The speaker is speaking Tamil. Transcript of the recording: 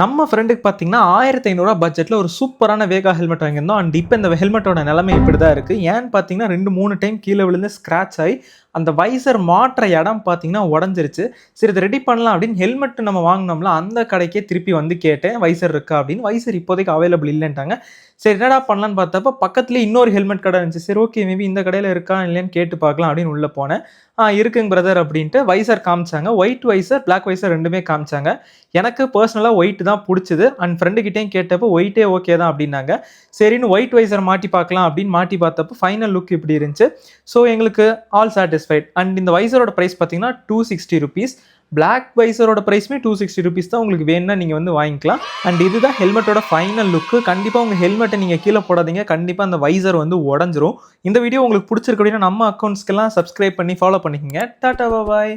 நம்ம ஃப்ரெண்டுக்கு பார்த்தீங்கன்னா, ரூ. 1500 பட்ஜெட்ல ஒரு சூப்பரான வேகா ஹெல்மெட் வாங்கியிருந்தோம். அண்ட் இப்ப இந்த ஹெல்மெட்டோட நிலைமை இப்படி தான் இருக்கு. ஏன்னு பார்த்தீங்கன்னா, 2, 3 டைம் கீழ விழுந்து ஸ்க்ராட்ச் ஆயி, அந்த வைசர் மாட்டுற இடம் பார்த்தீங்கன்னா உடைஞ்சிருச்சு. சரி இத ரெடி பண்ணலாம் அப்படின்னு ஹெல்மெட் நம்ம வாங்குனோம்ல, அந்த கடைக்கே திருப்பி வந்து கேட்டேன். வைசர் இருக்கா அப்படின்னு. வைசர் இப்போதைக்கு அவைலபிள் இல்லன்ட்டாங்க. சரி என்னடா பண்ணலான்னு பார்த்தப்ப, பக்கத்திலேயே இன்னொரு ஹெல்மெட் கடை இருந்துச்சு. சரி ஓகே மேபி இந்த கடையில இருக்கா இல்லையான்னு கேட்டு பார்க்கலாம் அப்படின்னு உள்ள போனேன். இருக்குங்க பிரதர் அப்படின்ட்டு வைசர் காமிச்சாங்க. ஒயிட் வைசர், பிளாக் வைசர் 2மே காமிச்சாங்க. எனக்கு பர்சனலா ஒயிட் தான் புடிச்சது. அண்ட் ஃப்ரெண்டு கிட்டயும் கேட்டப்போ ஒயிட்டே ஓகே தான் அப்டின்னாங்க. சரின்னு ஒயிட் வைசர் மாட்டி பார்க்கலாம் அப்படின்னு மாட்டி பார்த்தப்போ ஃபைனல் லுக் இப்படி இருந்துச்சு. ஸோ எங்களுக்கு ஆல் சாட்டிஸ்ஃபைட். அண்ட் இந்த வைசரோட பிரைஸ் பார்த்தீங்கன்னா ₹260. பிளாக் வைசரோட பிரைஸுமே ₹260 தான். உங்களுக்கு வேணும்னா நீங்க வந்து வாங்கிக்கலாம். அண்ட் இதுதான் ஹெல்மெட்டோட ஃபைனல் லுக். கண்டிப்பா உங்க ஹெல்மெட்ட நீங்க கீழ போடாதீங்க. கண்டிப்பா அந்த வைசர் வந்து உடைஞ்சிரும். இந்த வீடியோ உங்களுக்கு புடிச்சிருக்கு அப்படின்னா நம்ம அக்கவுண்ட்ஸ்க்கெல்லாம் சப்ஸ்கிரைப் பண்ணி ஃபாலோ பண்ணிக்கங்க. டாடா பாய்.